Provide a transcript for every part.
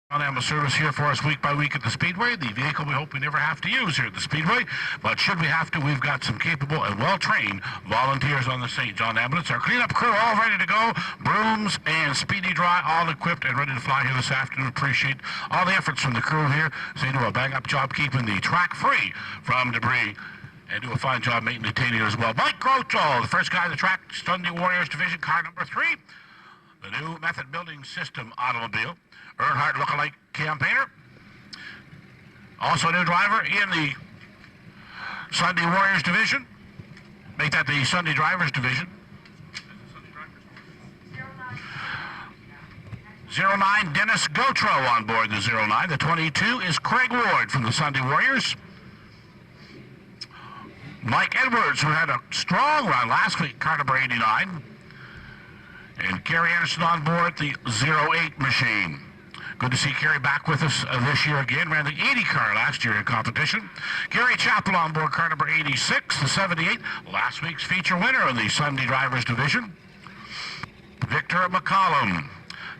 On service here for us week by week at the Speedway. The vehicle we hope we never have to use here at the Speedway, but should we have to, we've got some capable and well-trained volunteers on the St. John ambulance. Our cleanup crew all ready to go. Brooms and speedy dry, all equipped and ready to fly here this afternoon. Appreciate all the efforts from the crew here. They do a bang-up job keeping the track free from debris and do a fine job maintaining it as well. Mike Grocho, the first guy on the track, Sunday Warriors Division, car number 3. The new Method Building System automobile. Earnhardt lookalike campaigner. Also a new driver in the Sunday Warriors Division. Make that the Sunday Drivers Division. 09, Dennis Gotro on board the 09. The 22 is Craig Ward from the Sunday Warriors. Mike Edwards, who had a strong run last week, car number 89. And Kerry Anderson on board the 08 machine. Good to see Kerry back with us this year again. Ran the 80 car last year in competition. Gary Chappell on board car number 86, the 78. Last week's feature winner in the Sunday Drivers Division. Victor McCollum.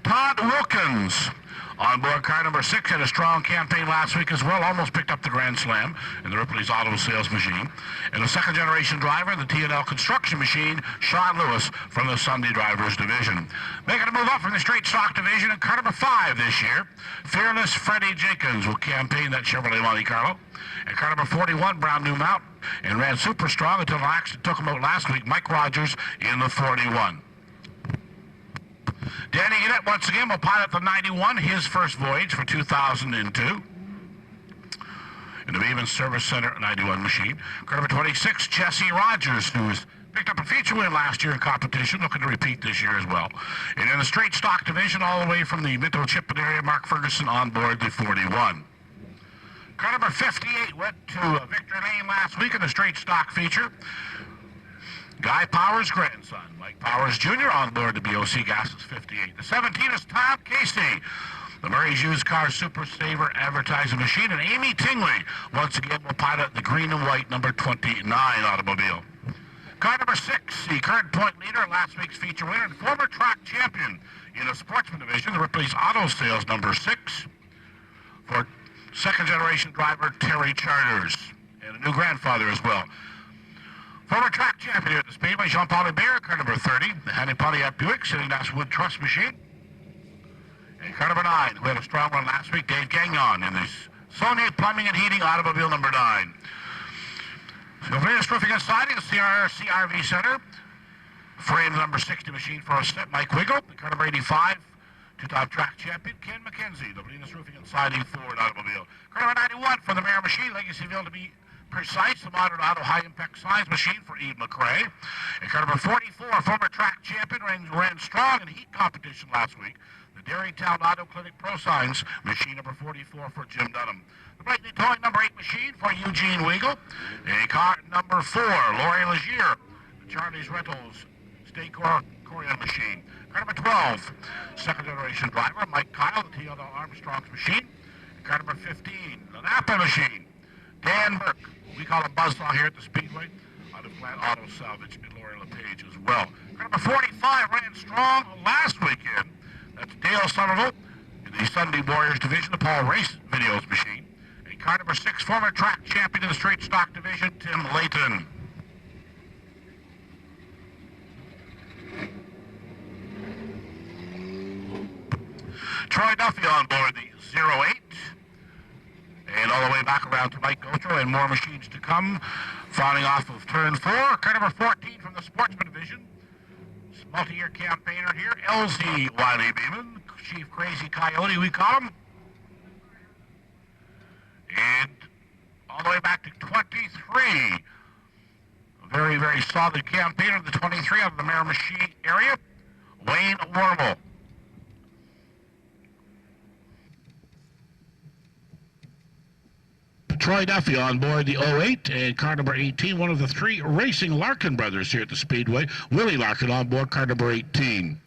Todd Wilkins on board car number 6. Had a strong campaign last week as well. Almost picked up the Grand Slam in the Ripley's Auto Sales Machine. And a second generation driver in the T&L Construction Machine, Sean Lewis from the Sunday Drivers Division. Making a move up from the straight stock division in car number 5 this year. Fearless Freddie Jenkins will campaign that Chevrolet Monte Carlo. And car number 41, Brown New Mount, and ran super strong until an accident took him out last week. Mike Rogers in the 41. Danny Gannett once again will pilot the 91, his first voyage for 2002. In the Beeman Service Center 91 machine. Car number 26, Jesse Rogers, who's picked up a feature win last year in competition, looking to repeat this year as well. And in the straight stock division, all the way from the Minto Chipping area, Mark Ferguson on board the 41. Car number 58 went to Victor Lane last week in the straight stock feature. Guy Powers' grandson, Mike Powers Jr., on board the BOC Gases 58. The 17 is Tom Casey, the Murray's Used Car Super Saver advertising machine, and Amy Tingley, once again, will pilot the green and white number 29 automobile. Car number 6, the current point leader, last week's feature winner, and former track champion in the Sportsman Division, the Ripley's Auto Sales number 6, for second generation driver Terry Charters, and a new grandfather as well. Former track champion here at the Speedway, Jean-Paul Hébert, car number 30, the Hanny Pontiac Buick, sitting next Wood Truss machine. And car number 9, who had a strong run last week, Dave Gagnon in the Sony Plumbing and Heating automobile number 9. So Venus Roofing and Siding, the CRV Center, frame number 60 machine for a step, Mike Wiggle, the car number 85, two-time track champion, Ken McKenzie, the Venus Roofing and Siding Ford automobile. Car number 91 for the Mayor machine, Legacyville to be precise, the modern auto high-impact signs machine for Eve McRae. And car number 44, former track champion, ran strong in heat competition last week. The Dairytown Auto Clinic Pro Signs machine number 44 for Jim Dunham. The Blakely Towing number 8 machine for Eugene Weigel. And car number 4, Lori Legier, the Charlie's Rentals State Corian machine. Car number 12, second generation driver, Mike Kyle, the T.L. Armstrong's machine. And car number 15, the Napa machine, Dan Burke. We call him Buzzsaw here at the Speedway, out of Flat Auto Salvage and Lori LePage as well. Car number 45 ran strong last weekend. That's Dale Somerville in the Sunday Warriors Division, the Paul Race Videos machine. And car number 6, former track champion in the straight stock division, Tim Layton. Troy Duffy on board the 08. And all the way back around to Mike Gotro, and more machines to come. Fawning off of turn 4, car number 14 from the Sportsman Division. Multi-year campaigner here, LZ Wiley Beeman, Chief Crazy Coyote we call him. And all the way back to 23. A very, very solid campaigner of the 23 out of the Miramichi area, Wayne Wormel. Troy Duffy on board the 08 and car number 18, one of the 3 racing Larkin brothers here at the Speedway. Willie Larkin on board car number 18.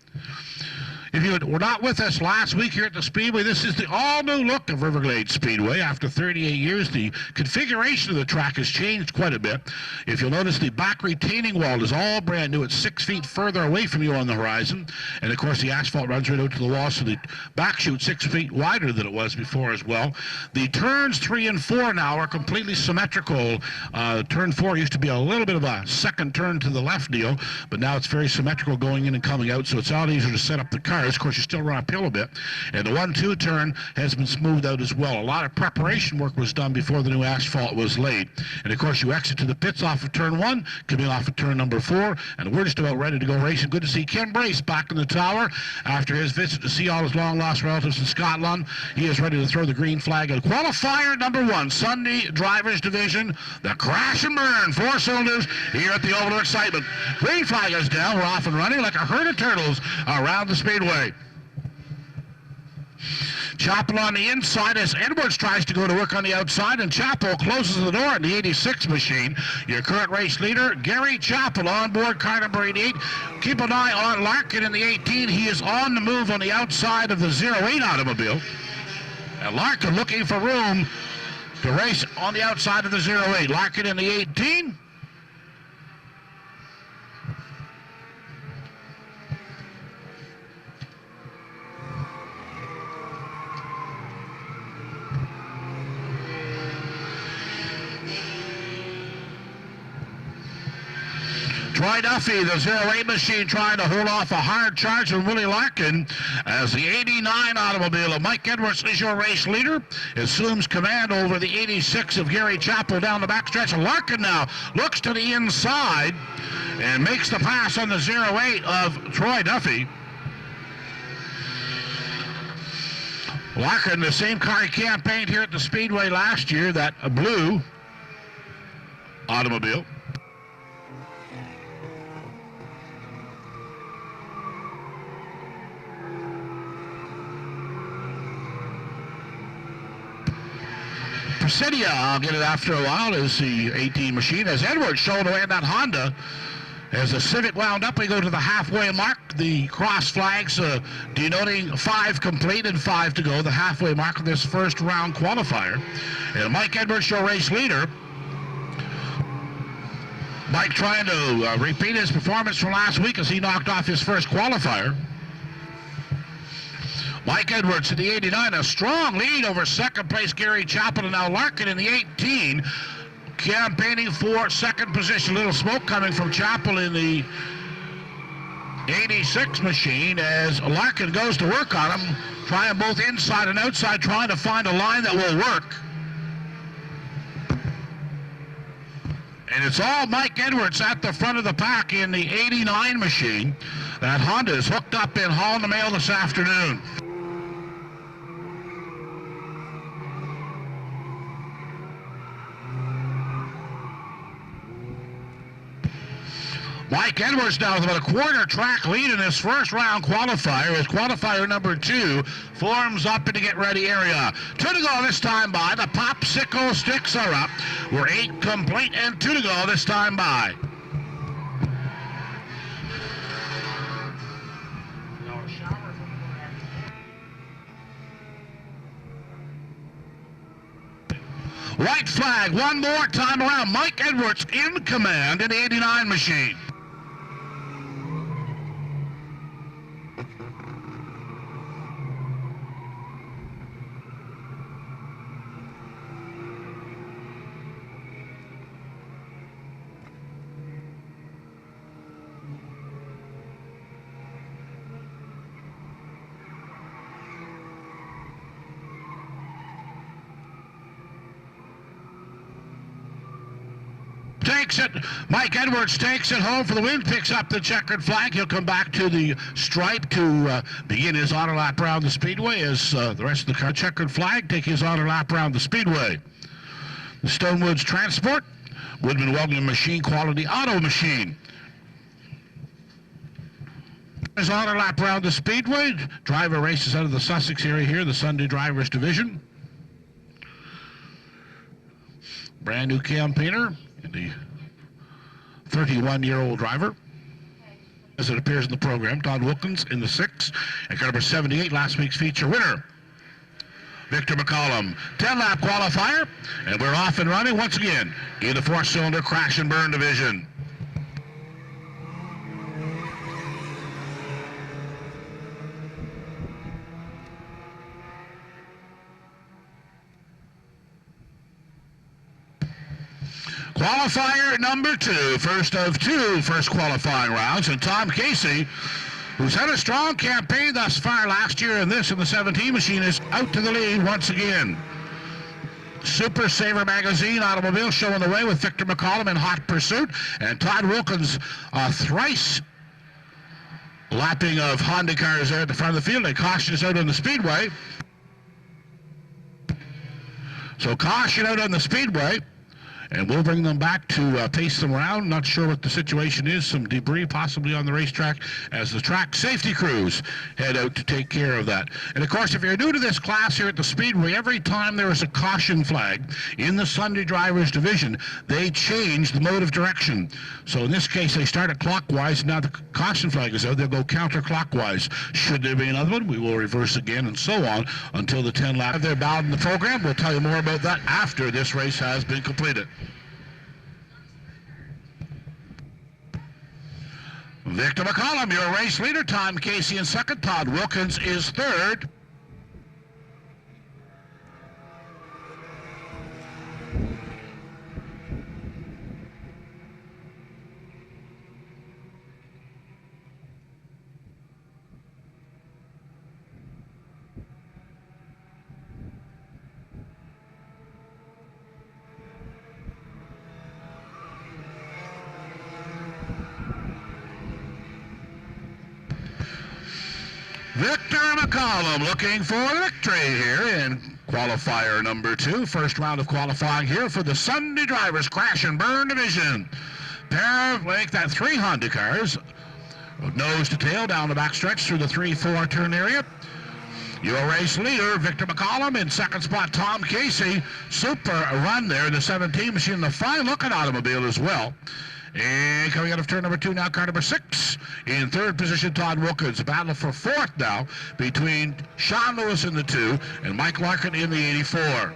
If you were not with us last week here at the Speedway, this is the all-new look of Riverglade Speedway. After 38 years, the configuration of the track has changed quite a bit. If you'll notice, the back retaining wall is all brand new. It's 6 feet further away from you on the horizon. And, of course, the asphalt runs right out to the wall, so the back chute 6 feet wider than it was before as well. The turns 3 and 4 now are completely symmetrical. Turn 4 used to be a little bit of a second turn to the left deal, but now it's very symmetrical going in and coming out, so it's a lot easier to set up the cars. Of course, you still run uphill a bit. And the 1-2 turn has been smoothed out as well. A lot of preparation work was done before the new asphalt was laid. And, of course, you exit to the pits off of turn 1, coming off of turn number 4, and we're just about ready to go racing. Good to see Ken Brace back in the tower after his visit to see all his long-lost relatives in Scotland. He is ready to throw the green flag at qualifier number 1, Sunday Drivers Division, the crash and burn, 4 cylinders here at the Oval of Excitement. Green flag is down. We're off and running like a herd of turtles around the Speedway. Chappell on the inside as Edwards tries to go to work on the outside, and Chappell closes the door on the 86 machine. Your current race leader, Gary Chappell, on board car number 88. Keep an eye on Larkin in the 18. He is on the move on the outside of the 08 automobile. And Larkin looking for room to race on the outside of the 08. Larkin in the 18. Troy Duffy, the 08 machine, trying to hold off a hard charge from Willie Larkin as the 89 automobile of Mike Edwards is your race leader. Assumes command over the 86 of Gary Chappell down the backstretch. And Larkin now looks to the inside and makes the pass on the 08 of Troy Duffy. Larkin, the same car he campaigned here at the Speedway last year, that blue automobile. Presidia, I'll get it after a while, is the 18 machine. As Edwards showing away in that Honda, as the Civic wound up, we go to the halfway mark. The cross flags denoting 5 complete and 5 to go, the halfway mark of this first round qualifier. And Mike Edwards, your race leader. Mike trying to repeat his performance from last week as he knocked off his first qualifier. Mike Edwards in the 89, a strong lead over second place Gary Chappell, and now Larkin in the 18, campaigning for second position. Little smoke coming from Chappell in the 86 machine as Larkin goes to work on him, trying both inside and outside, trying to find a line that will work. And it's all Mike Edwards at the front of the pack in the 89 machine. That Honda is hooked up in hauling the mail this afternoon. Mike Edwards now with about a quarter track lead in his first round qualifier. His qualifier number 2 forms up in the get-ready area. 2 to go this time by. The popsicle sticks are up. We're 8 complete and 2 to go this time by. White flag one more time around. Mike Edwards in command in the 89 machine. Takes it. Mike Edwards takes it home for the win, picks up the checkered flag. He'll come back to the stripe to begin his auto lap around the Speedway as the rest of the car checkered flag take his auto lap around the Speedway. The Stonewoods Transport, Woodman Welding Machine Quality Auto Machine. His auto lap around the Speedway. Driver races out of the Sussex area here, the Sunday Drivers Division. Brand new campaigner. And the 31-year-old driver. as it appears in the program. Todd Wilkins in the 6, and car number 78, last week's feature winner, Victor McCollum. 10-lap qualifier, and we're off and running once again in the 4-cylinder crash and burn division. Qualifier number 2, first of 2 first qualifying rounds, and Tom Casey, who's had a strong campaign thus far last year in this in the 17 machine, is out to the lead once again. Super Saver Magazine automobile showing the way with Victor McCollum in hot pursuit, and Todd Wilkins thrice lapping of Honda cars there at the front of the field. They caution us out on the speedway. So caution out on the speedway. And we'll bring them back to pace them around. Not sure what the situation is. Some debris possibly on the racetrack as the track safety crews head out to take care of that. And of course, if you're new to this class here at the Speedway, every time there is a caution flag in the Sunday Drivers Division, they change the mode of direction. So in this case, they start it clockwise. Now the caution flag is out. They'll go counterclockwise. Should there be another one, we will reverse again, and so on until the 10 lap. They're bound in the program. We'll tell you more about that after this race has been completed. Victor McCollum, your race leader. Tom Casey in second. Todd Wilkins is third. Victor McCollum looking for the victory here in qualifier number 2. First round of qualifying here for the Sunday Drivers Crash and Burn Division. Pair of like that 3 Honda cars, nose to tail down the backstretch through the 3-4 turn area. Your race leader, Victor McCollum. In second spot, Tom Casey. Super run there in the 17 machine. The fine-looking automobile as well. And coming out of turn number 2 now, car number 6. In third position, Todd Wilkins. A battle for fourth now between Sean Lewis in the 2 and Mike Larkin in the 84.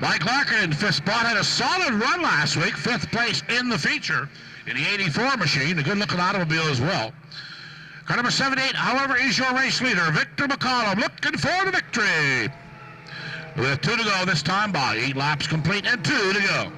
Mike Larkin in fifth spot had a solid run last week, 5th place in the feature in the 84 machine, a good-looking automobile as well. Car number 78, however, is your race leader, Victor McCollum, looking for the victory. With 2 to go this time by 8 laps complete and 2 to go.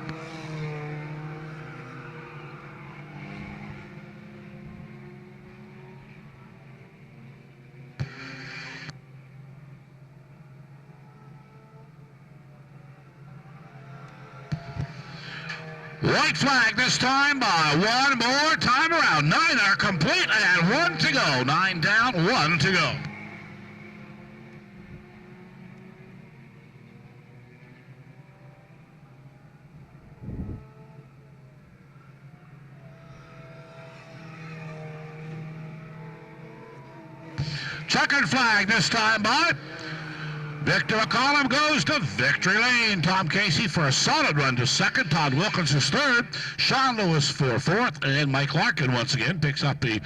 White flag this time by 1 more time around. 9 are complete and 1 to go. 9 down, 1 to go. Checkered flag this time by Victor McCollum goes to victory lane. Tom Casey for a solid run to second. Todd Wilkins is third. Sean Lewis for fourth. And Mike Larkin once again picks up the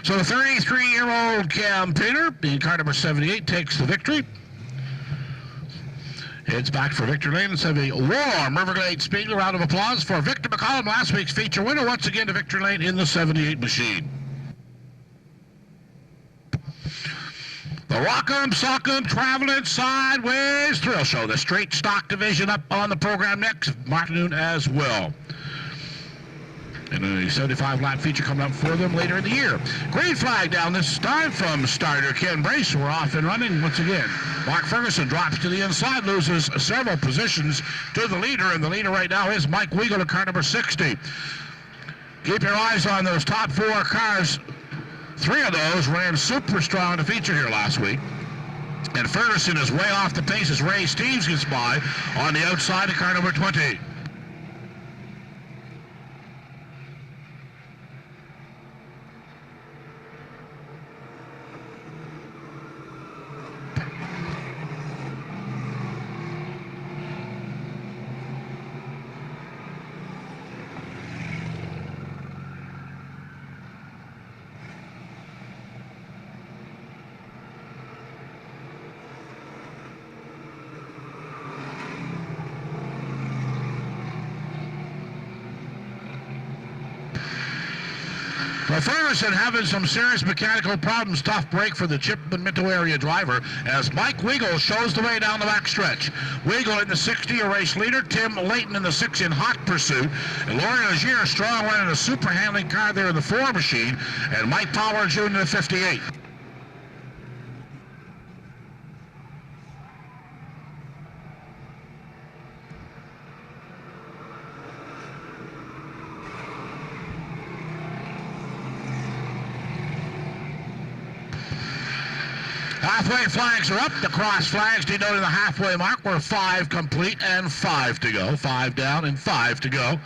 So the 33-year-old campaigner, being car number 78, takes the victory. Heads back for Victor Lane instead of a warm Riverglade Speedway. Round of applause for Victor McCollum, last week's feature winner, once again to Victor Lane in the 78 machine. The Rock'em Sock'em Traveling Sideways Thrill Show. The straight stock division up on the program next afternoon as well. And a 75-lap feature coming up for them later in the year. Green flag down this time from starter Ken Brace. We're off and running once again. Mark Ferguson drops to the inside, loses several positions to the leader, and the leader right now is Mike Weigel at car number 60. Keep your eyes on those top 4 cars. 3 of those ran super strong in the feature here last week. And Ferguson is way off the pace as Ray Steves gets by on the outside of car number 20. Well, Ferguson having some serious mechanical problems. Tough break for the Chipman Minto area driver as Mike Weigel shows the way down the backstretch. Weigel in the 60, a race leader. Tim Layton in the 6 in hot pursuit. And Laurie Legier strong running a super handling car there in the 4 machine. And Mike Power Jr. in the 58. Halfway flags are up. The cross flags denoting the halfway mark. We're 5 complete and 5 to go. 5 down and 5 to go.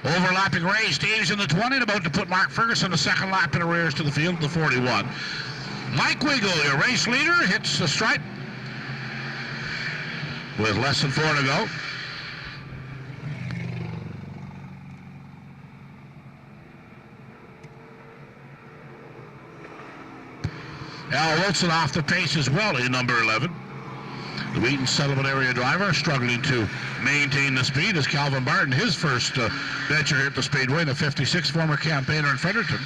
Overlapping Ray Steves in the 20, about to put Mark Ferguson the second lap in arrears to the field, the 41. Mike Weigel, your race leader, hits the stripe with less than 4 to go. Al Wilson off the pace as well in number 11. The Wheaton Settlement area driver struggling to maintain the speed as Calvin Barton, his first venture here at the Speedway in the 56, former campaigner in Fredericton.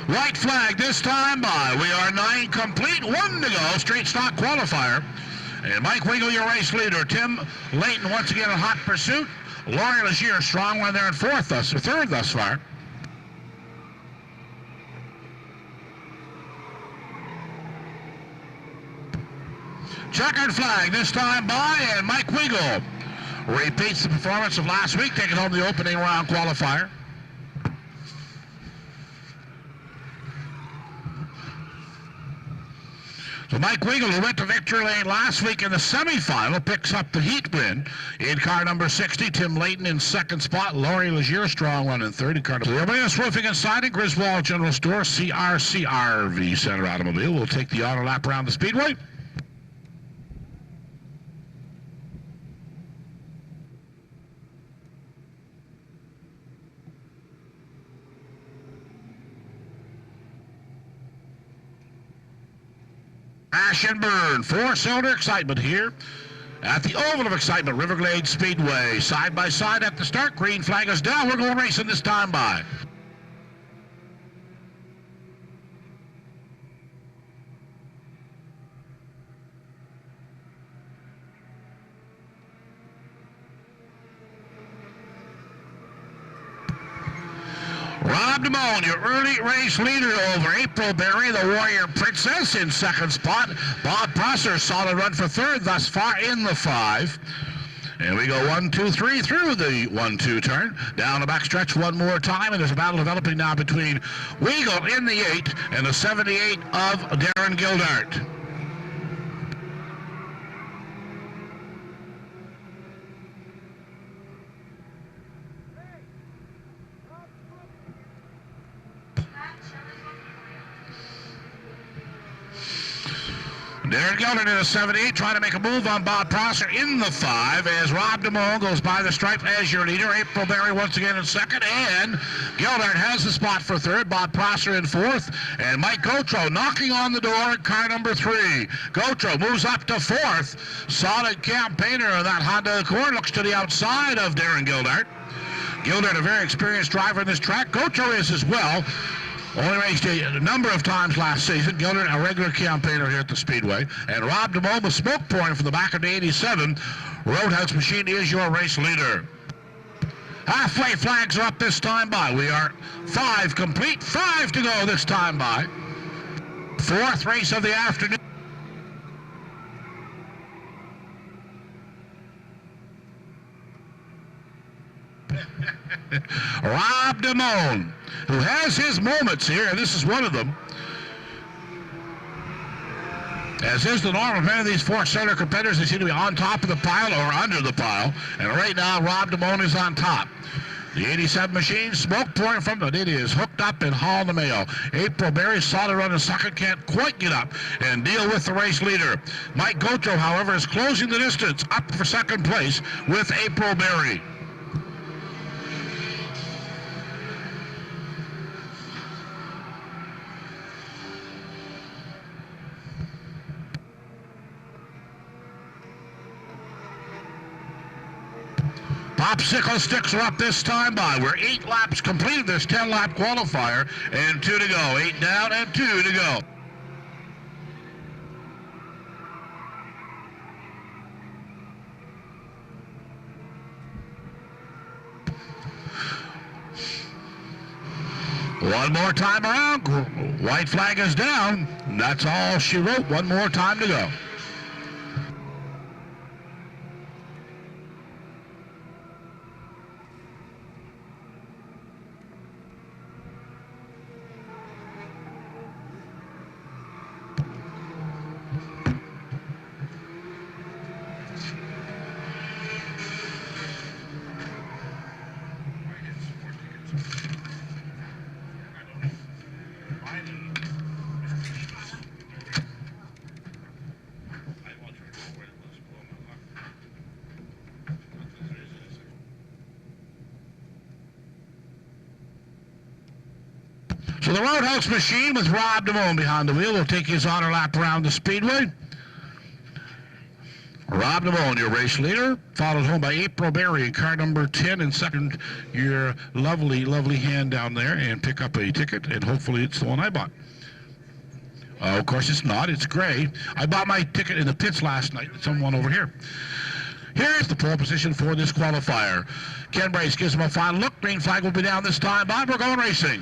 White flag this time by. We are 9 complete, 1 to go, straight stock qualifier. And Mike Weigel, your race leader. Tim Layton once again in hot pursuit. Laurie Legier, strong one there in third thus far. Checkered flag this time by, and Mike Weigel repeats the performance of last week, taking home the opening round qualifier. So Mike Weigel, who went to victory lane last week in the semifinal, picks up the heat win in car number 60. Tim Layton in second spot. Laurie Legier, strong one in third. In car number RGS Roofing and Siding, Griswold General Store, CRC RV Center Automobile will take the auto lap around the Speedway. Crash and burn, 4-cylinder excitement here at the Oval of Excitement, Riverglade Speedway. Side by side at the start, green flag is down. We're going racing this time by. Rob Damone, your early race leader over April Berry, the Warrior Princess in second spot. Bob Prosser, solid run for third thus far in the 5. And we go 1, 2, 3 through the 1-2 turn. Down the backstretch one more time, and there's a battle developing now between Weigel in the 8 and the 78 of Darren Gildart. Darren Gildert in a 78, trying to make a move on Bob Prosser in the 5 as Rob DeMone goes by the stripe as your leader. April Berry once again in second, and Gildert has the spot for third. Bob Prosser in fourth, and Mike Gautreau knocking on the door at car number 3. Gautreau moves up to fourth. Solid campaigner of that Honda Accord, looks to the outside of Darren Gildert. Gildert, a very experienced driver in this track. Gautreau is as well. Only raced a number of times last season. Gildert, a regular campaigner here at the Speedway. And Rob DeMone with smoke pouring from the back of the 87. Roadhouse Machine is your race leader. Halfway flags are up this time by. We are 5 complete, 5 to go this time by. 4th race of the afternoon. Rob DeMone, who has his moments here, and this is one of them. As is the norm of many of these four-cylinder competitors, they seem to be on top of the pile or under the pile. And right now, Rob DeMone is on top. The 87 machine, smoke pouring from it. It is hooked up in Hall de Mayo. April Berry, solid run in second, can't quite get up and deal with the race leader. Mike Gautreau, however, is closing the distance up for second place with April Berry. Popsicle sticks are up this time by. We're 8 laps completed this 10-lap qualifier, and 2 to go. 8 down and 2 to go. One more time around. White flag is down. That's all she wrote. One more time to go. So the Roadhouse Machine with Rob DeMone behind the wheel will take his honor lap around the Speedway. Rob DeMone, your race leader, followed home by April Berry in car number 10, and second, your lovely, lovely hand down there, and pick up a ticket, and hopefully it's the one I bought. Of course it's not, it's gray. I bought my ticket in the pits last night, someone over here. Here's the pole position for this qualifier. Ken Brace gives him a final look. Green flag will be down this time, but we're going racing.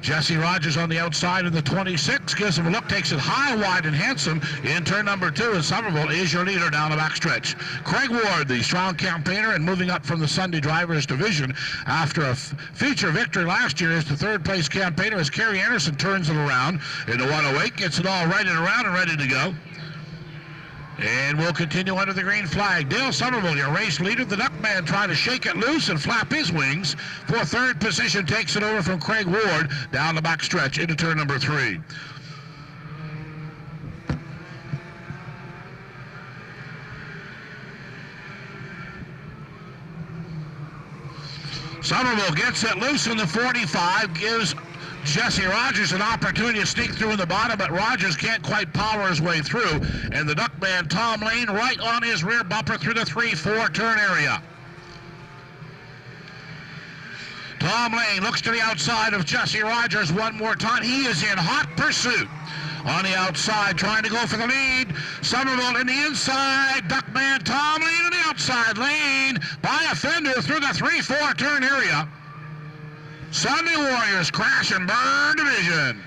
Jesse Rogers on the outside of the 26, gives him a look, takes it high, wide, and handsome in turn number 2, and Somerville is your leader down the backstretch. Craig Ward, the strong campaigner, and moving up from the Sunday Drivers Division after a feature victory last year is the third-place campaigner as Kerry Anderson turns it around into 108, gets it all righted around and ready to go. And we'll continue under the green flag. Dale Somerville, your race leader. The Duckman trying to shake it loose and flap his wings. For third position, takes it over from Craig Ward down the back stretch into turn number 3. Somerville gets it loose in the 45, gives Jesse Rogers an opportunity to sneak through in the bottom, but Rogers can't quite power his way through. And the Duckman, Tom Lane, right on his rear bumper through the 3-4 turn area. Tom Lane looks to the outside of Jesse Rogers one more time. He is in hot pursuit. On the outside, trying to go for the lead. Somerville in the inside. Duckman, Tom Lane on the outside. Lane by a fender through the 3-4 turn area. Sunday Warriors crash and burn division.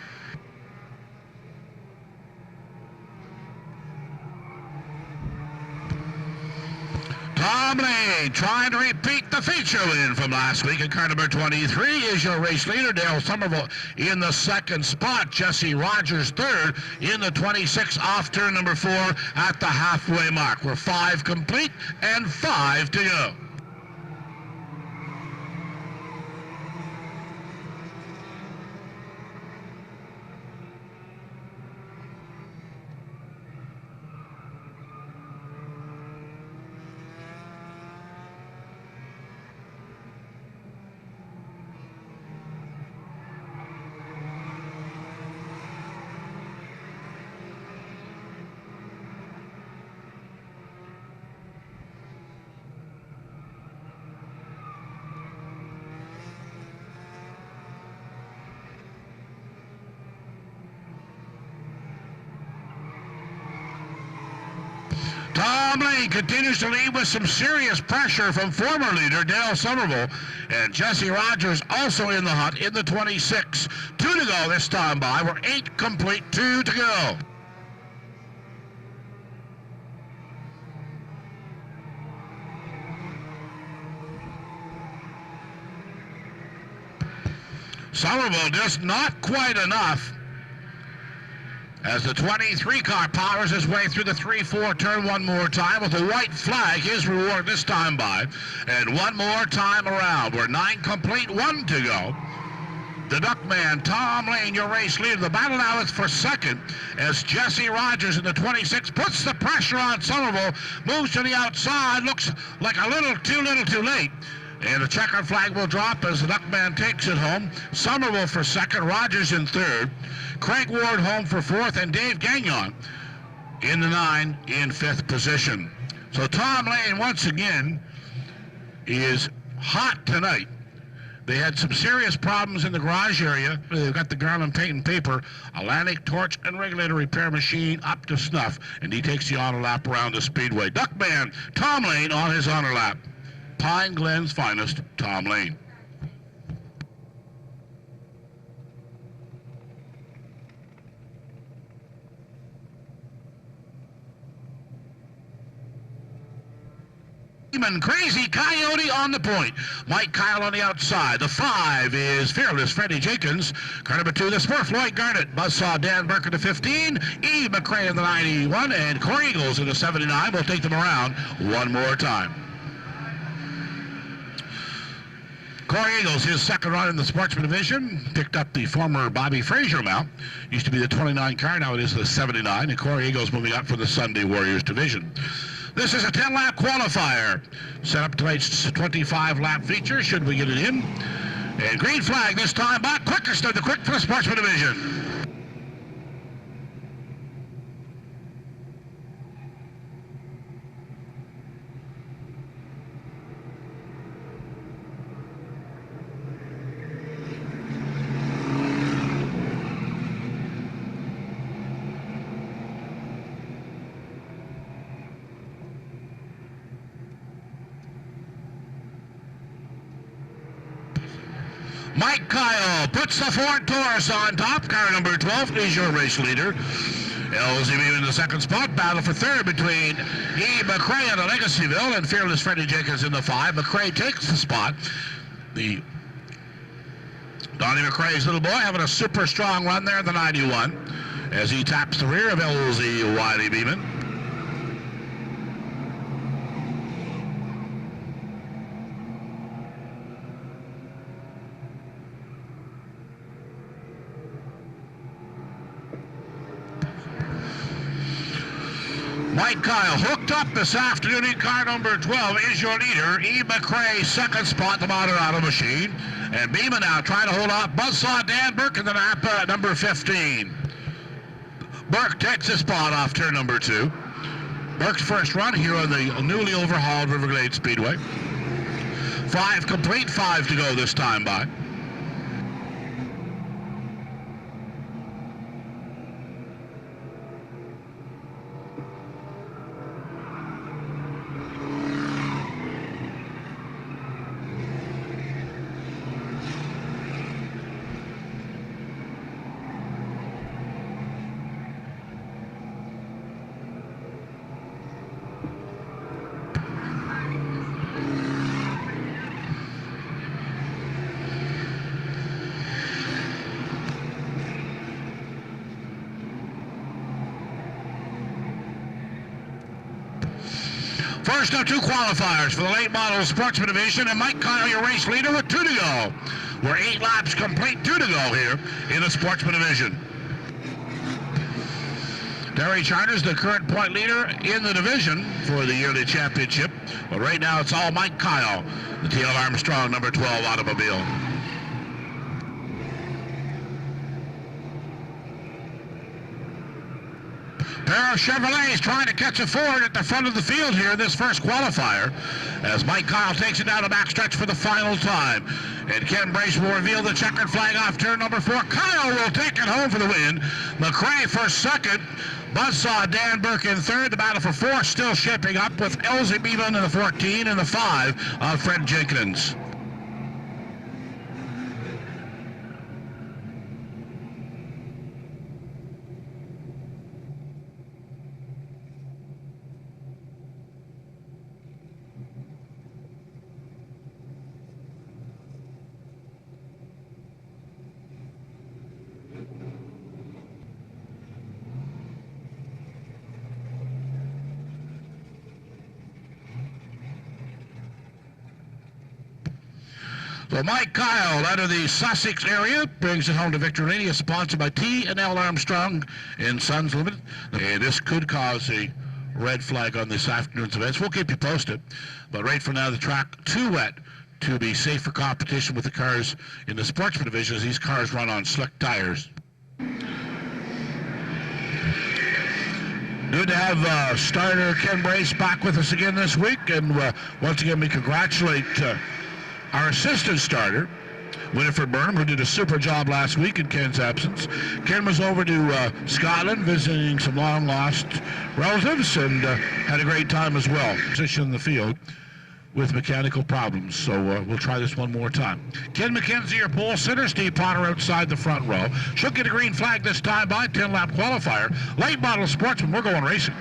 Tom Lane trying to repeat the feature win from last week in car number 23 is your race leader. Dale Somerville in the second spot. Jesse Rogers third in the 26 off turn number 4 at the halfway mark. We're 5 complete and 5 to go. Tom Lane continues to lead with some serious pressure from former leader Dale Somerville, and Jesse Rogers also in the hunt in the 26. 2 to go this time by. We're 8 complete, 2 to go. Somerville just not quite enough as the 23 car powers his way through the 3-4 turn one more time with a white flag, his reward this time by. And one more time around. We're 9 complete, 1 to go. The Duckman, Tom Lane, your race leader. The battle now is for second as Jesse Rogers in the 26 puts the pressure on Somerville, moves to the outside, looks like a little too late. And the checkered flag will drop as the Duckman takes it home. Somerville for second, Rogers in third, Craig Ward home for fourth, and Dave Gagnon in the 9 in fifth position. So Tom Lane once again is hot tonight. They had some serious problems in the garage area. They've got the Garland paint and paper, Atlantic torch and regulator repair machine up to snuff, and he takes the honor lap around the speedway. Duckman Tom Lane on his honor lap. Pine Glen's finest, Tom Lane. Crazy Coyote on the point. Mike Kyle on the outside. The 5 is Fearless Freddie Jenkins. Car number 2, the Smurf Lloyd Garnett. Buzzsaw Dan Burke in the 15. E. McRae in the 91. And Corey Eagles in the 79. We'll take them around one more time. Corey Eagles, his second run in the Sportsman Division, picked up the former Bobby Frazier mount. Used to be the 29 car, now it is the 79. And Corey Eagles moving up for the Sunday Warriors Division. This is a 10-lap qualifier. Set up tonight's 25-lap feature, should we get it in. And green flag this time by quickest of the quick for the Sportsman Division. Mike Kyle puts the Ford Taurus on top. Car number 12 is your race leader. LZB in the second spot. Battle for third between E. McRae out of Legacyville and Fearless Freddie Jenkins in the 5. McRae takes the spot. The Donnie McRae's little boy having a super strong run there in the 91 as he taps the rear of LZ Wiley Beeman. Mike Kyle hooked up this afternoon in car number 12 is your leader. E. McRae, second spot, the Moderado machine. And Beeman now trying to hold off Buzzsaw Dan Burke in the Napa at number 15. Burke takes the spot off turn number 2. Burke's first run here on the newly overhauled Riverglade Speedway. 5 complete, 5 to go this time by. First of 2 qualifiers for the late model Sportsman Division, and Mike Kyle, your race leader, with 2 to go. We're 8 laps complete, 2 to go here in the Sportsman Division. Terry Charters, the current point leader in the division for the yearly championship. But right now it's all Mike Kyle, the T.L. Armstrong number 12 automobile. Pair of Chevrolets trying to catch a Ford at the front of the field here in this first qualifier as Mike Kyle takes it down the backstretch for the final time. And Ken Brace will reveal the checkered flag off turn number 4. Kyle will take it home for the win. McRae for second. Buzzsaw Dan Burke in third. The battle for fourth still shaping up with Elsie Beeman in the 14 and the 5 of Fred Jenkins. So Mike Kyle out of the Sussex area brings it home to Victor Lane, sponsored by T&L Armstrong and Sons Limited. And this could cause a red flag on this afternoon's events. We'll keep you posted. But right for now, the track too wet to be safe for competition with the cars in the sportsman division as these cars run on slick tires. Good to have starter Ken Brace back with us again this week. And once again, we congratulate our assistant starter, Winifred Burnham, who did a super job last week in Ken's absence. Ken was over to Scotland visiting some long-lost relatives and had a great time as well. Position in the field with mechanical problems, so we'll try this one more time. Ken McKenzie, your pole sitter. Steve Potter outside the front row. Should get a green flag this time by 10-lap qualifier. Late model sportsman, we're going racing.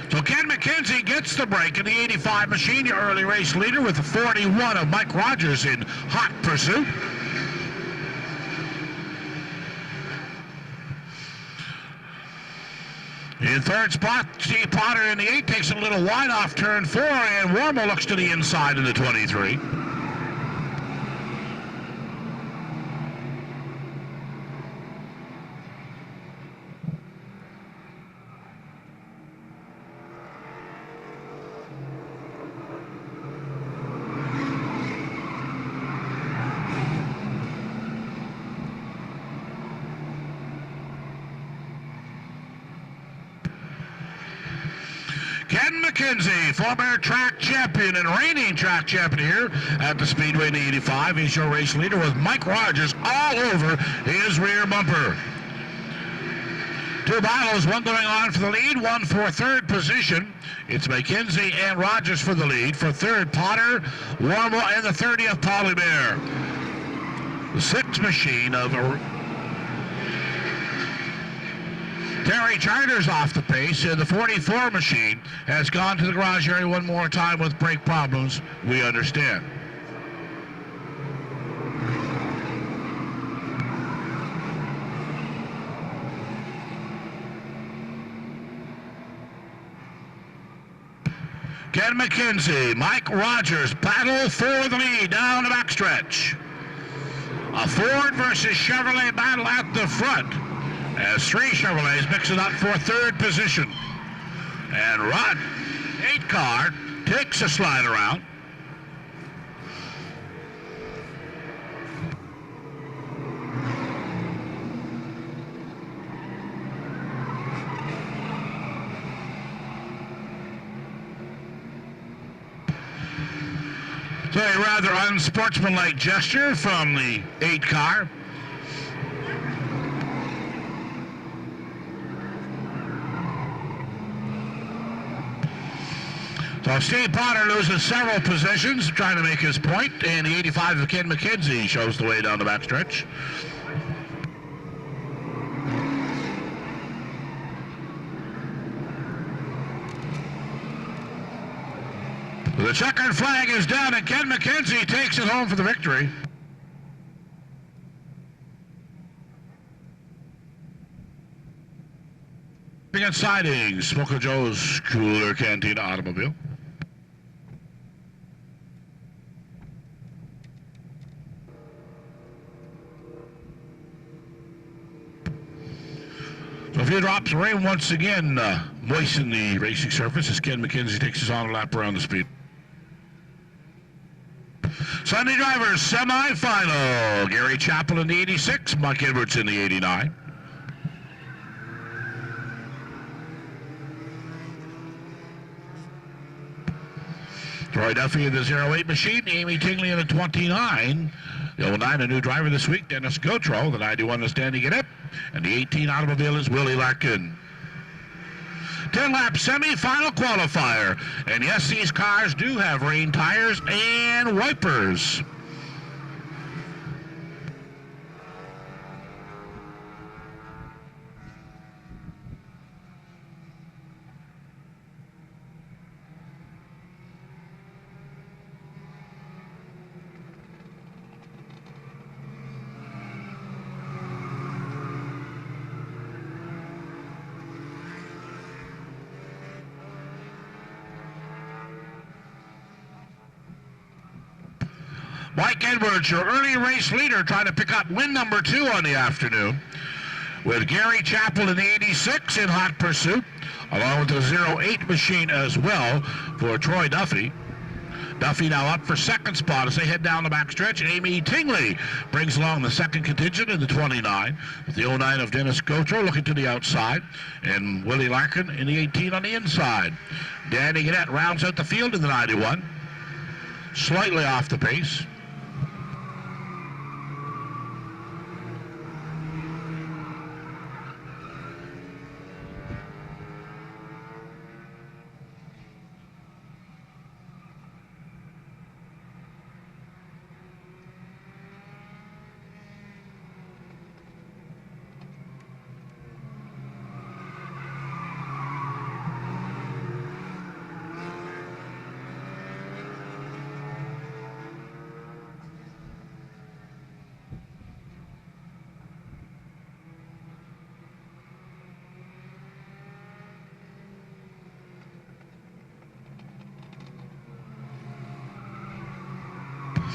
So Ken McKenzie gets the break in the 85 machine, your early race leader, with the 41 of Mike Rogers in hot pursuit. In third spot, Steve Potter in the 8 takes a little wide off turn 4, and Warmo looks to the inside in the 23. Ken McKenzie, former track champion and reigning track champion here at the Speedway in the 85. He's your race leader with Mike Rogers all over his rear bumper. Two battles, one going on for the lead, one for third position. It's McKenzie and Rogers for the lead. For third, Potter, Warmo, and the 30th, Polybear. The 6 machine of Terry Charters off the pace, and the 44 machine has gone to the garage area one more time with brake problems, we understand. Ken McKenzie, Mike Rogers battle for the lead down the backstretch. A Ford versus Chevrolet battle at the front, as 3 Chevrolets mix it up for third position. And Rod, 8 car, takes a slide around. So a rather unsportsmanlike gesture from the 8 car. So Steve Potter loses several positions trying to make his point, and the 85 of Ken McKenzie shows the way down the backstretch. The checkered flag is down, and Ken McKenzie takes it home for the victory. Against sidings, Smoker Joe's Cooler Cantina automobile. So a few drops of rain once again moisten the racing surface as Ken McKenzie takes his on lap around the speed. Sunday drivers semi-final. Gary Chappell in the 86, Mike Edwards in the 89. Troy Duffy in the 08 machine, Amy Tingley in the 29. The 09, a new driver this week, Dennis Gautreau. The 91 is Danny Gannett. And the 18 automobile is Willie Larkin. 10-lap semi-final qualifier. And yes, these cars do have rain tires and wipers. Mike Edwards, your early race leader, trying to pick up win number 2 on the afternoon, with Gary Chappell in the 86 in hot pursuit, along with the 08 machine as well for Troy Duffy. Duffy now up for second spot as they head down the backstretch. Amy Tingley brings along the second contingent in the 29, with the 09 of Dennis Gautreau looking to the outside, and Willie Larkin in the 18 on the inside. Danny Gannett rounds out the field in the 91, slightly off the pace.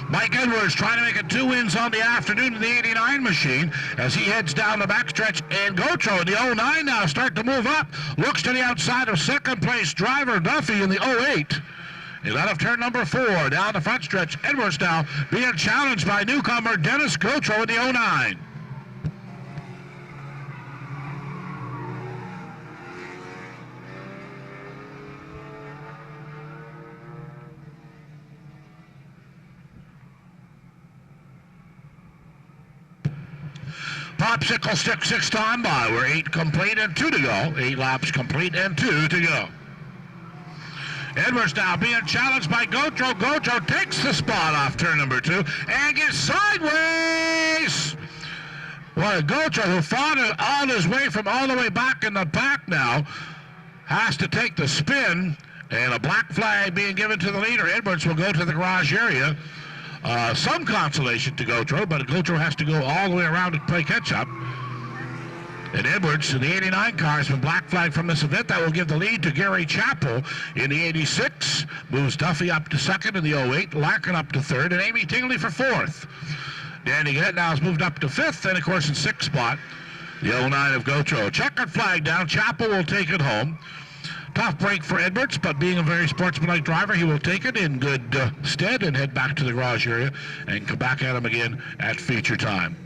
Mike Edwards trying to make it 2 wins on the afternoon in the 89 machine as he heads down the backstretch, and Gautreau in the 09 now start to move up. Looks to the outside of second place driver Duffy in the 08. He's out of turn number 4 down the front stretch. Edwards now being challenged by newcomer Dennis Gautreau in the 09. Popsicle stick 6 time by. We're 8 complete and 2 to go. 8 laps complete and 2 to go. Edwards now being challenged by Gautreau. Gautreau takes the spot off turn number 2 and gets sideways. Well, Gautreau, who fought it on his way from all the way back in the back now, has to take the spin, and a black flag being given to the leader. Edwards will go to the garage area. Some consolation to Gautreau, but Gautreau has to go all the way around to play catch-up. And Edwards in the 89 car has been black flagged from this event. That will give the lead to Gary Chappell in the 86. Moves Duffy up to second in the 08. Larkin up to third, and Amy Tingley for fourth. Danny Gannett now has moved up to fifth, and of course in sixth spot, the 09 of Gautreau. Checkered flag down. Chappell will take it home. Tough break for Edwards, but being a very sportsmanlike driver, he will take it in good stead and head back to the garage area and come back at him again at feature time.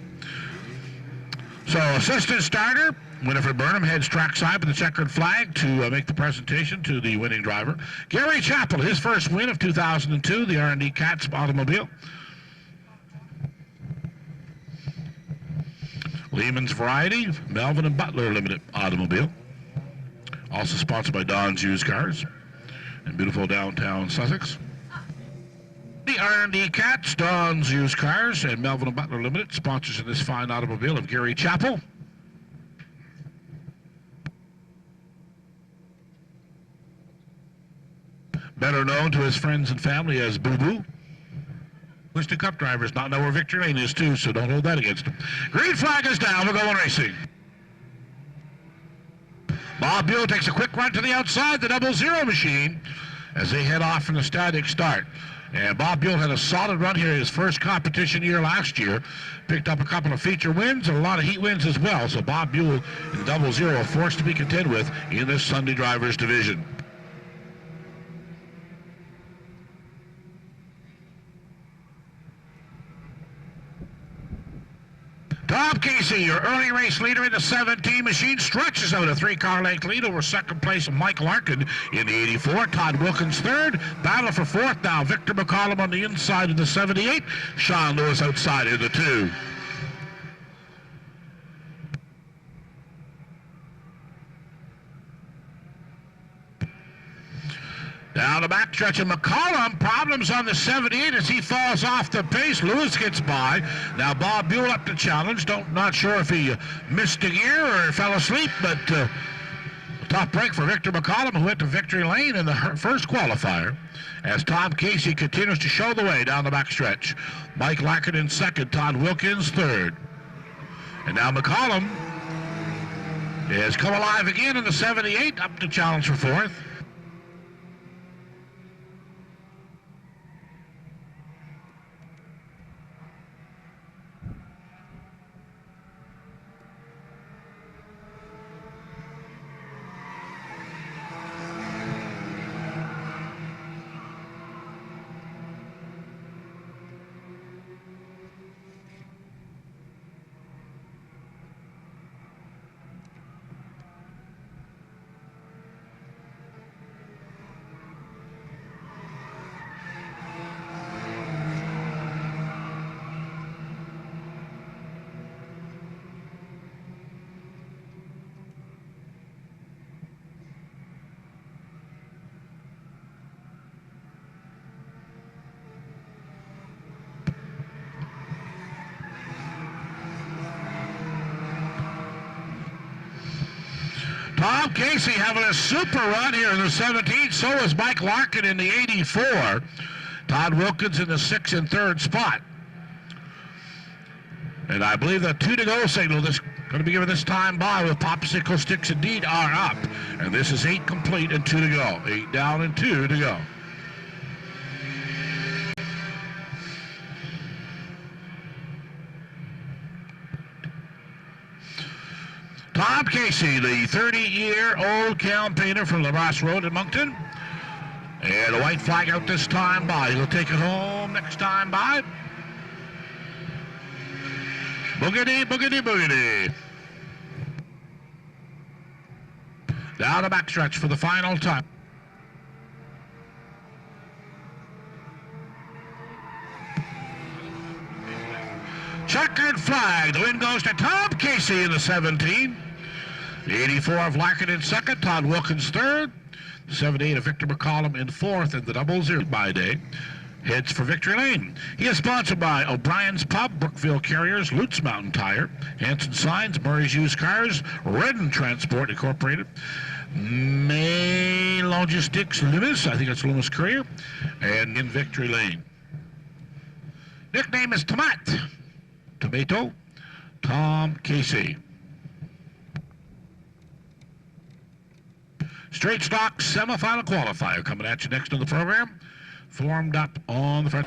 So assistant starter, Winifred Burnham heads trackside with the checkered flag to make the presentation to the winning driver. Gary Chappell, his first win of 2002, the R&D Cats automobile. Lehman's Variety, Melvin and Butler Limited automobile. Also sponsored by Don's Used Cars in beautiful downtown Sussex. The R&D Cats, Don's Used Cars, and Melvin and Butler Limited sponsors in this fine automobile of Gary Chappell. Better known to his friends and family as Boo Boo. Winston Cup drivers not know where Victor Lane is too, so don't hold that against him. Green flag is down. We're going racing. Bob Buell takes a quick run to the outside, the 00 machine, as they head off from the static start. And Bob Buell had a solid run here his first competition year last year. Picked up a couple of feature wins and a lot of heat wins as well. So Bob Buell in the 00, a force to be contended with in this Sunday Drivers Division. Tom Casey, your early race leader in the 17 machine, stretches out a 3-car length lead over second place of Mike Larkin in the 84. Todd Wilkins third. Battle for fourth now. Victor McCollum on the inside of the 78. Sean Lewis outside in the 2. Down the backstretch of McCollum, problems on the 78 as he falls off the pace. Lewis gets by. Now Bob Buell up to challenge. Not sure if he missed a gear or fell asleep, but tough break for Victor McCollum, who went to victory lane in the first qualifier, as Tom Casey continues to show the way down the backstretch. Mike Larkin in second, Todd Wilkins third. And now McCollum has come alive again in the 78, up to challenge for fourth. Tom Casey having a super run here in the 17. So is Mike Larkin in the 84. Todd Wilkins in the 6th and 3rd spot. And I believe the 2 to go signal is going to be given this time by with popsicle sticks indeed are up. And this is 8 complete and 2 to go. 8 down and 2 to go. Tom Casey, the 30-year-old campaigner from LaRosse Road in Moncton. And a white flag out this time by. He'll take it home next time by. Boogity, boogity, boogity. Down the backstretch for the final time. Checkered flag. The win goes to Tom Casey in the 17. The 84 of Larkin in second. Todd Wilkins third. The 78 of Victor McCollum in fourth. And the 00 by day heads for victory lane. He is sponsored by O'Brien's Pub, Brookville Carriers, Lutz Mountain Tire, Hanson Signs, Murray's Used Cars, Redden Transport Incorporated, May Logistics Loomis, I think that's Loomis Courier, and in victory lane. Nickname is Tomato, Tom Casey. Straight stock semifinal qualifier coming at you next on the program. Formed up on the front.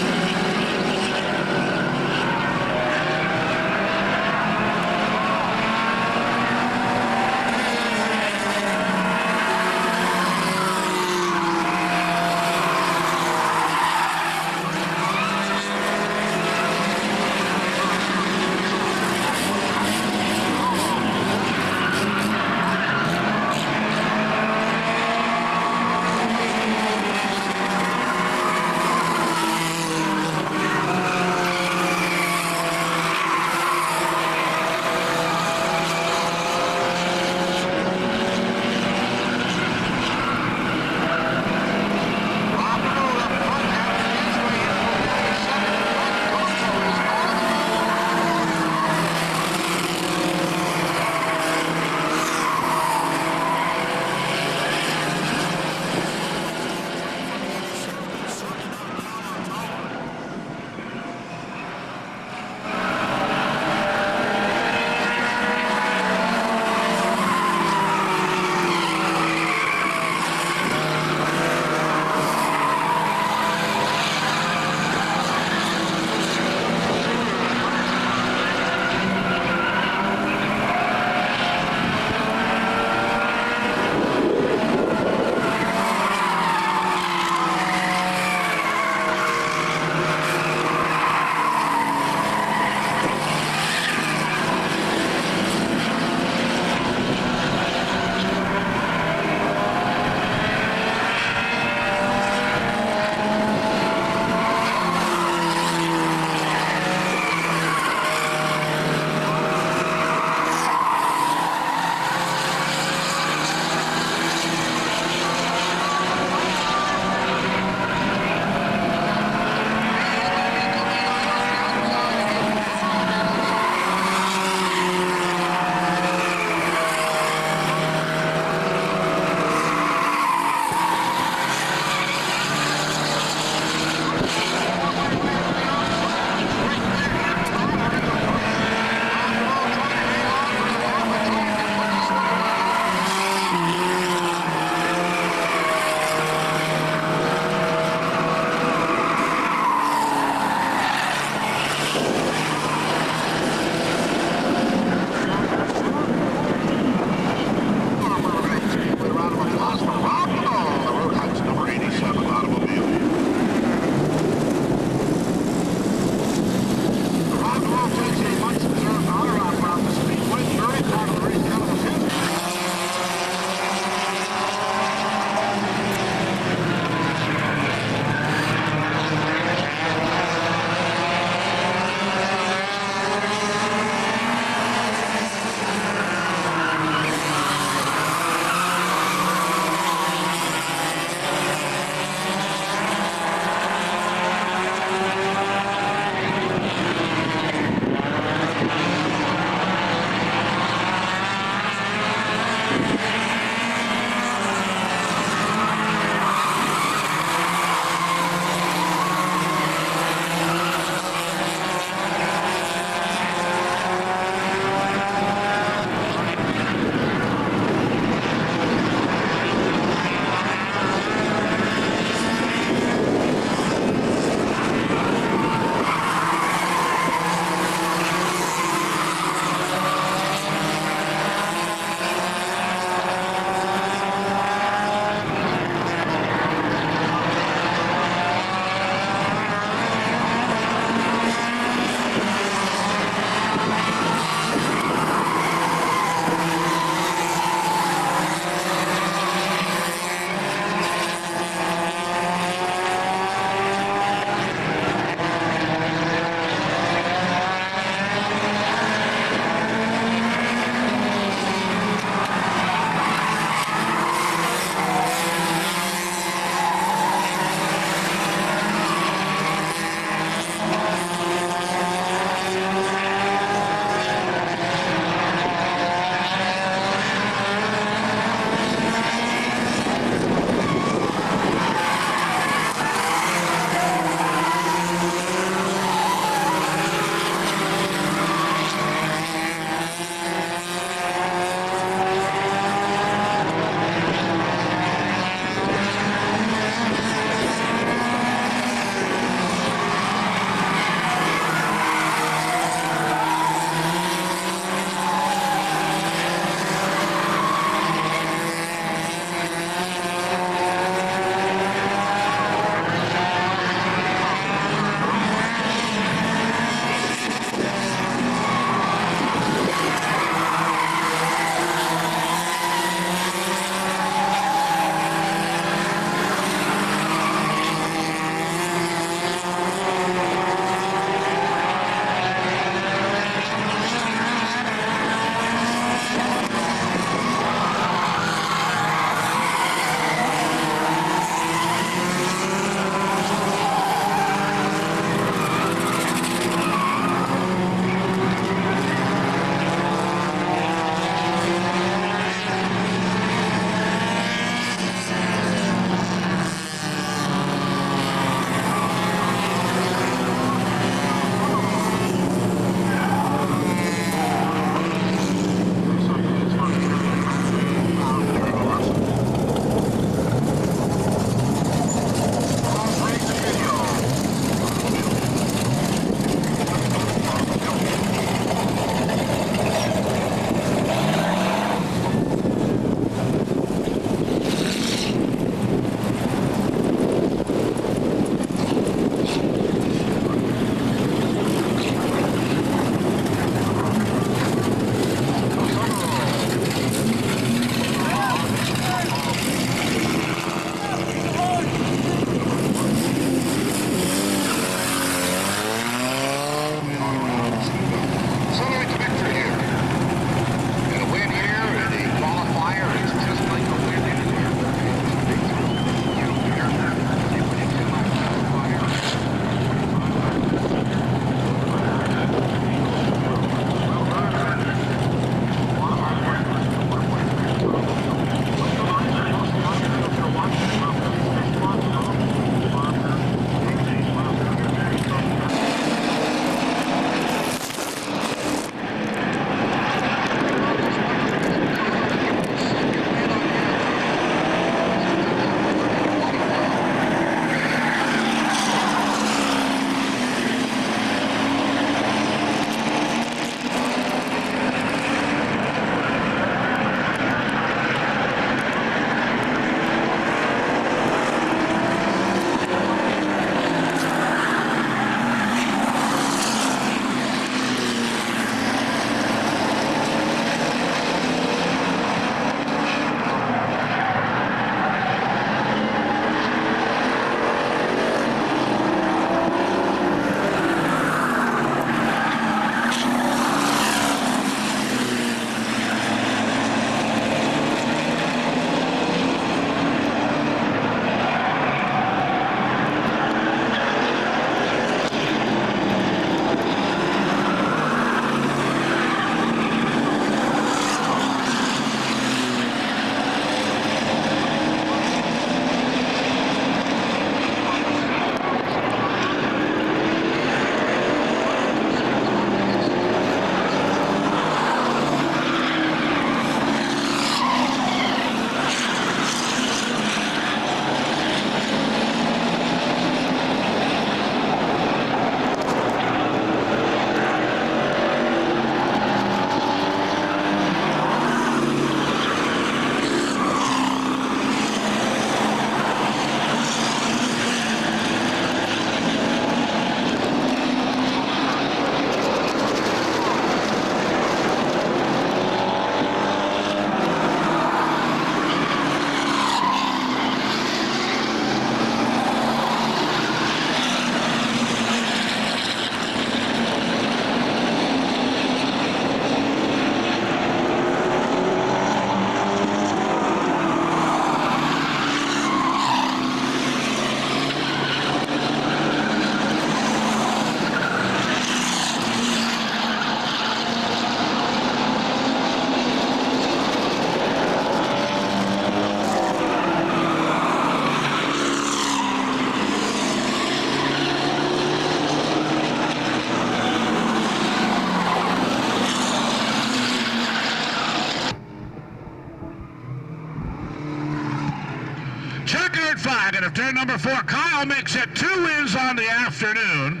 Checkered flag out of turn number 4. Kyle makes it 2 wins on the afternoon,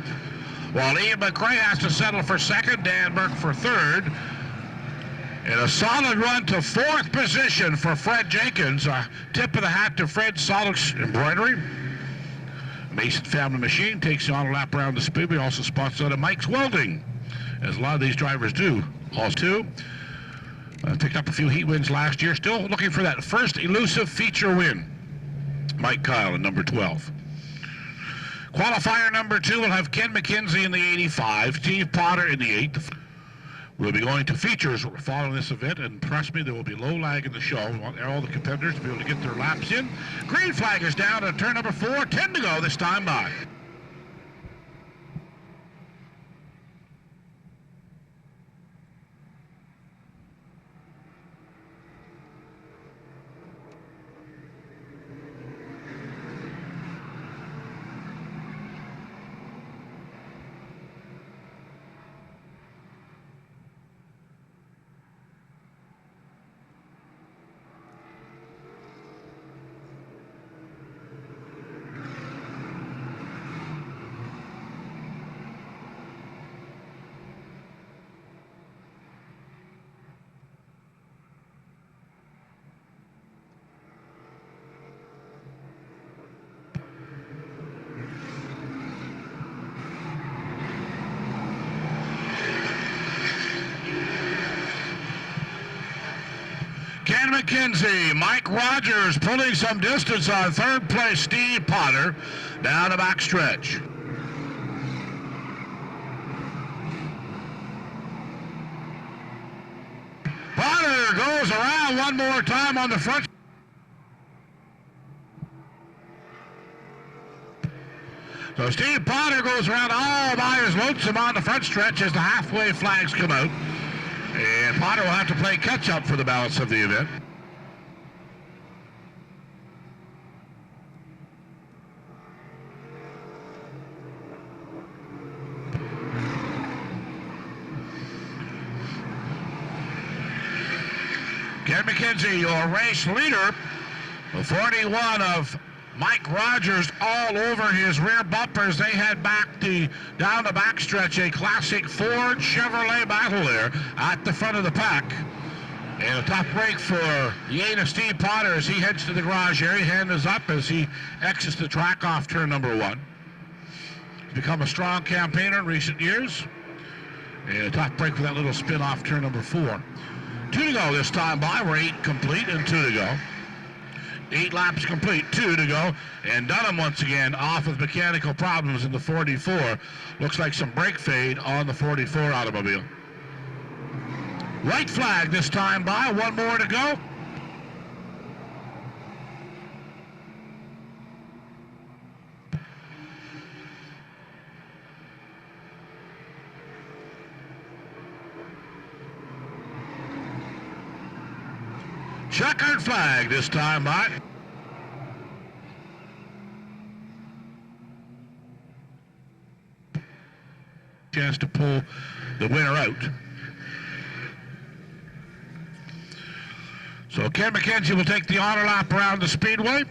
while Ian McRae has to settle for second, Dan Burke for third. And a solid run to 4th position for Fred Jenkins. Tip of the hat to Fred, solid embroidery. Mason Family Machine takes the on lap around the speedway, also spots out of Mike's Welding, as a lot of these drivers do. Also, too. Picked up a few heat wins last year. Still looking for that first elusive feature win. Mike Kyle in number 12. Qualifier number 2 will have Ken McKenzie in the 85, Steve Potter in the 8th. We'll be going to features following this event, and trust me, there will be low lag in the show. We want all the competitors to be able to get their laps in. Green flag is down at turn number 4, 10 to go this time by. Ken McKenzie, Mike Rogers pulling some distance on 3rd place, Steve Potter down the back stretch. Potter goes around one more time on the front. So Steve Potter goes around all by his lonesome on the front stretch as the halfway flags come out. And Potter will have to play catch-up for the balance of the event. Ken McKenzie, your race leader, the 41 of Mike Rogers all over his rear bumpers. They head back down the backstretch, a classic Ford Chevrolet battle there at the front of the pack. And a top break for Yena Steve Potter as he heads to the garage area. Hand is up as he exits the track off turn number 1. He's become a strong campaigner in recent years. And a top break for that little spin off turn number 4. 2 to go this time by. We're 8 complete and 2 to go. 8 laps complete, 2 to go. And Dunham once again off with mechanical problems in the 44. Looks like some brake fade on the 44 automobile. White flag this time by, 1 more to go. Checkered flag this time by. Chance to pull the winner out. So Ken McKenzie will take the honor lap around the speedway.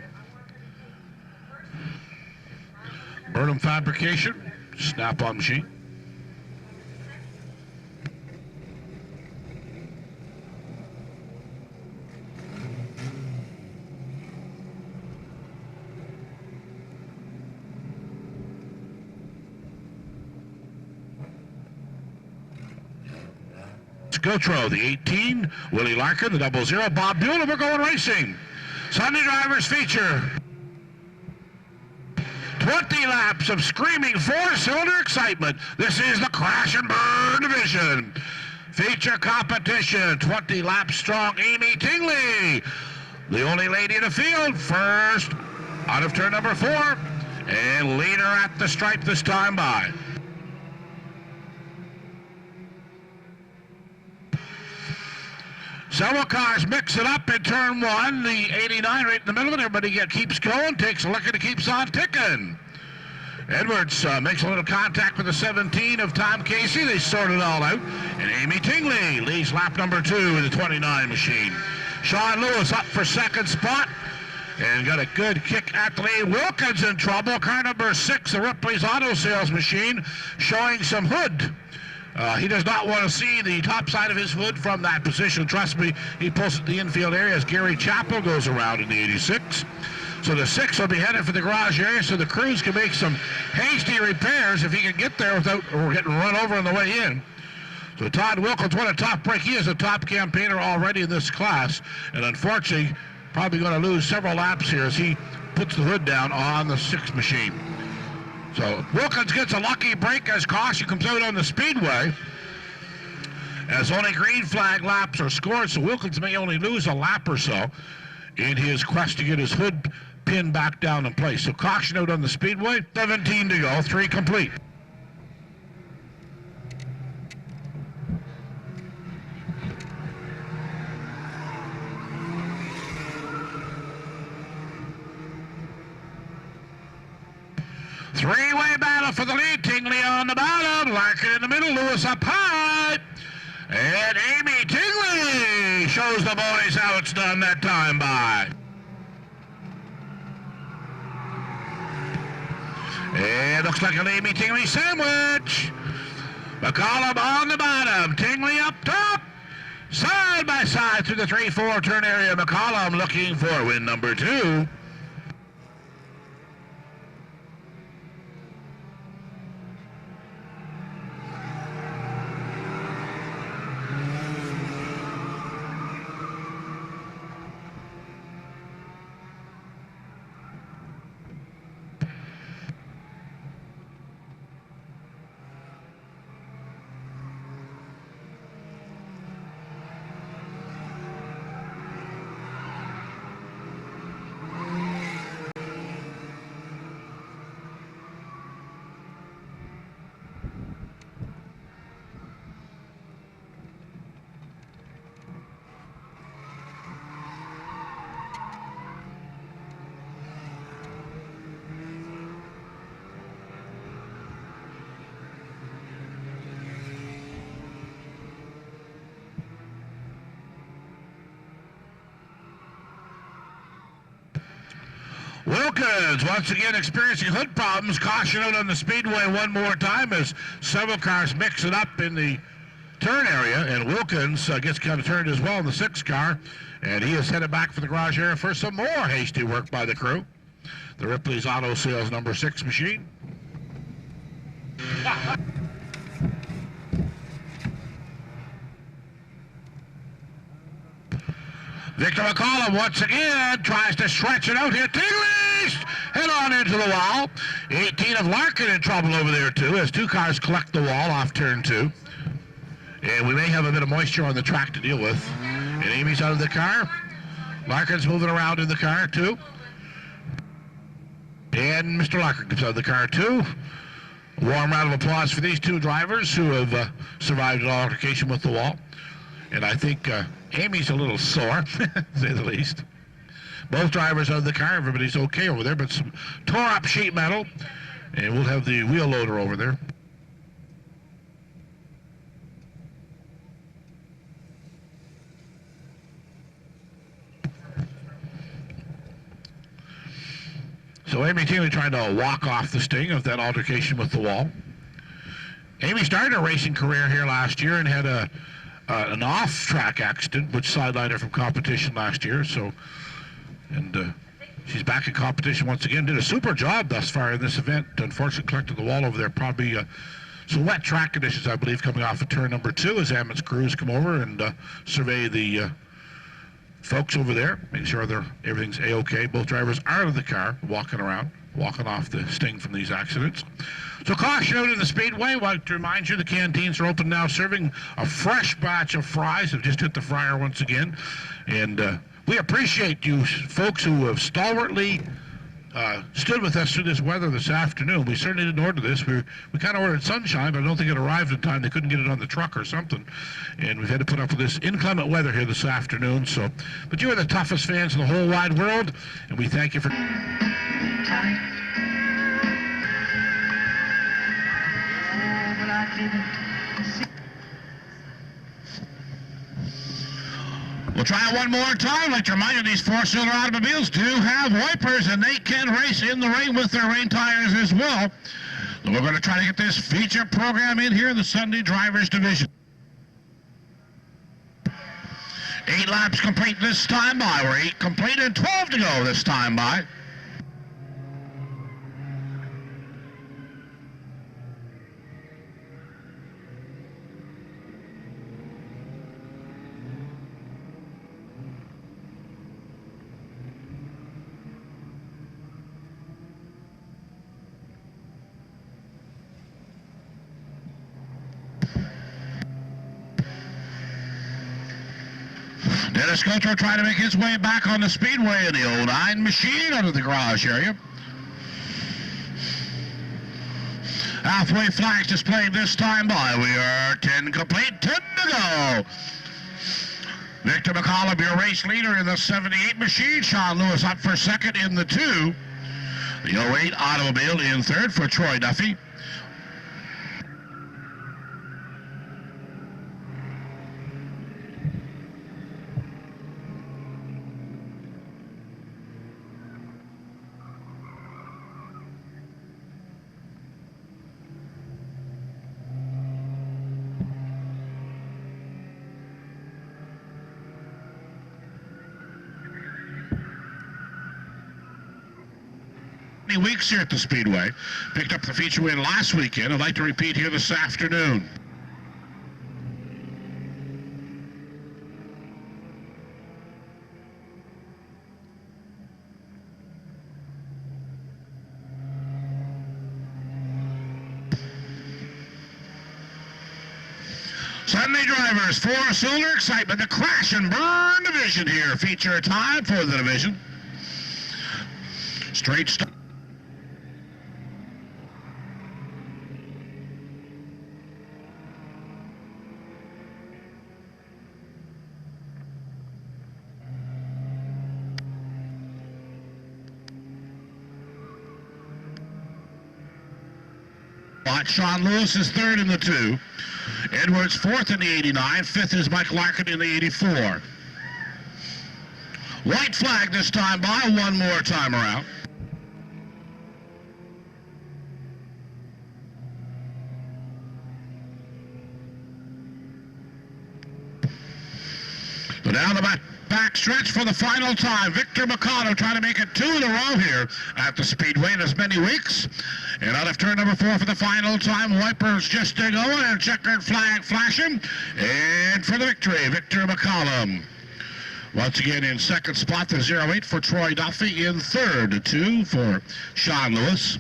Burnham Fabrication, snap-on machine. Gotro, the 18, Willie Larkin, the 00, Bob Buell, and we're going racing. Sunday drivers feature 20 laps of screaming 4-cylinder excitement. This is the Crash and Burn division. Feature competition, 20 laps strong, Amy Tingley, the only lady in the field, first out of turn number 4, and leader at the stripe this time by. Several cars mix it up in turn 1. The 89 right in the middle, and everybody keeps going, takes a look, and it keeps on ticking. Edwards makes a little contact with the 17 of Tom Casey. They sort it all out. And Amy Tingley leads lap number 2 in the 29 machine. Sean Lewis up for second spot. and got a good kick at the lead. Wilkins in trouble. Car number 6, the Ripley's Auto Sales Machine, showing some hood. He does not want to see the top side of his hood from that position. Trust me, he pulls it the infield area as Gary Chappell goes around in the 86. So the 6 will be headed for the garage area so the crews can make some hasty repairs if he can get there without or getting run over on the way in. So Todd Wilkins, what a top break. He is a top campaigner already in this class, and unfortunately probably going to lose several laps here as he puts the hood down on the 6 machine. So Wilkins gets a lucky break as caution comes out on the speedway, as only green flag laps are scored, so Wilkins may only lose a lap or so in his quest to get his hood pinned back down in place. So caution out on the speedway, 17 to go, 3 complete. Three-way battle for the lead. Tingley on the bottom, Larkin in the middle, Lewis up high. And Amy Tingley shows the boys how it's done that time by. It looks like an Amy Tingley sandwich. McCollum on the bottom, Tingley up top. Side by side through the 3-4 turn area. McCollum looking for win number 2. Wilkins once again experiencing hood problems. Caution out on the speedway one more time as several cars mix it up in the turn area, and Wilkins gets kind of turned as well in the 6 car, and he is headed back for the garage area for some more hasty work by the crew. The Ripley's Auto Sales number 6 machine. Victor McCollum once again tries to stretch it out here. Tingley's head on into the wall. 18 of Larkin in trouble over there too as 2 cars collect the wall off turn 2. And we may have a bit of moisture on the track to deal with. And Amy's out of the car. Larkin's moving around in the car too. And Mr. Larkin comes out of the car too. A warm round of applause for these 2 drivers who have survived an altercation with the wall. And I think Amy's a little sore, to say the least. Both drivers out of the car, everybody's okay over there, but some tore up sheet metal, and we'll have the wheel loader over there. So Amy Tingley trying to walk off the sting of that altercation with the wall. Amy started a racing career here last year and had an off-track accident, which sidelined her from competition last year. So, and she's back in competition once again. Did a super job thus far in this event. Unfortunately, collected the wall over there. Probably some wet track conditions, I believe, coming off of turn number 2 as Ammon's crews come over and survey the folks over there, make sure everything's A-okay. Both drivers are out of the car, walking around, walking off the sting from these accidents. So caution out in the speedway. I'd like to remind you the canteens are open now, serving a fresh batch of fries. Have just hit the fryer once again. And we appreciate you folks who have stalwartly stood with us through this weather this afternoon. We certainly didn't order this. We kind of ordered sunshine, but I don't think it arrived in time. They couldn't get it on the truck or something. And we've had to put up with this inclement weather here this afternoon. So, but you are the toughest fans in the whole wide world, and we thank you for... We'll try it one more time. I'd like to remind you these four-cylinder automobiles do have wipers, and they can race in the rain with their rain tires as well. So we're going to try to get this feature program in here in the Sunday Drivers Division. 8 laps complete this time by. We're 8 complete and 12 to go this time by. Dennis Coulter trying to make his way back on the speedway in the 09 machine out of the garage area. Halfway flags displayed this time by. We are 10 complete, 10 to go. Victor McCollum, your race leader in the 78 machine. Sean Lewis up for second in the 2. The 08 automobile in third for Troy Duffy. Weeks here at the Speedway. Picked up the feature win last weekend. I'd like to repeat here this afternoon. Sunday drivers, four-cylinder excitement, the crash and burn division here. Feature time for the division. Straight start. Sean Lewis is third in the 2. Edwards fourth in the 89. Fifth is Mike Larkin in the 84. White flag this time by, one more time around. So down the back stretch for the final time. Victor McConnell trying to make it 2 in a row here at the Speedway in as many weeks. And out of turn number 4 for the final time. Wipers just going and checkered flag flashing. And for the victory, Victor McCollum. Once again in second spot, the 08 for Troy Duffy. In third, 2 for Sean Lewis.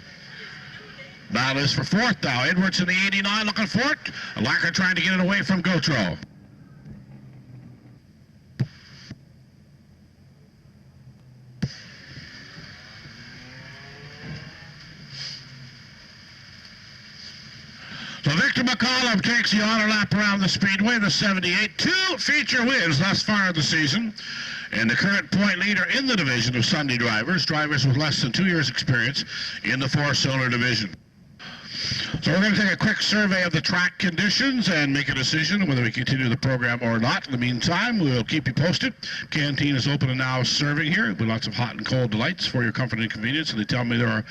Battle is for fourth now. Edwards in the 89 looking for it. Larkin trying to get it away from Gautreau. So Victor McCollum takes the honor lap around the Speedway, the 78. 2 feature wins thus far of the season. And the current point leader in the division of Sunday drivers, drivers with less than 2 years experience in the four-cylinder division. So we're going to take a quick survey of the track conditions and make a decision whether we continue the program or not. In the meantime, we'll keep you posted. Canteen is open and now serving here with lots of hot and cold delights for your comfort and convenience. And they tell me there are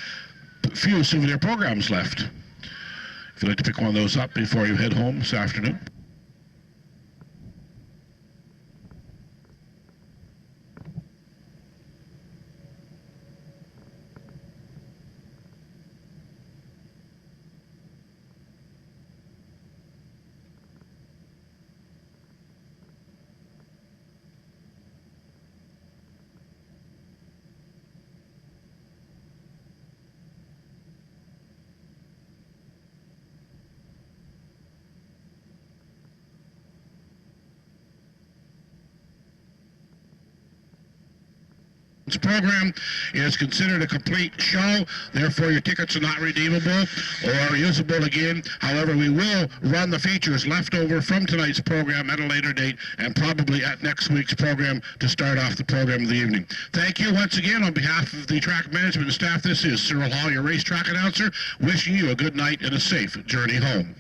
few souvenir programs left. If you'd like to pick one of those up before you head home this afternoon. This program is considered a complete show, therefore your tickets are not redeemable or usable again. However, we will run the features left over from tonight's program at a later date and probably at next week's program to start off the program of the evening. Thank you once again on behalf of the track management and staff. This is Cyril Hall, your racetrack announcer, wishing you a good night and a safe journey home.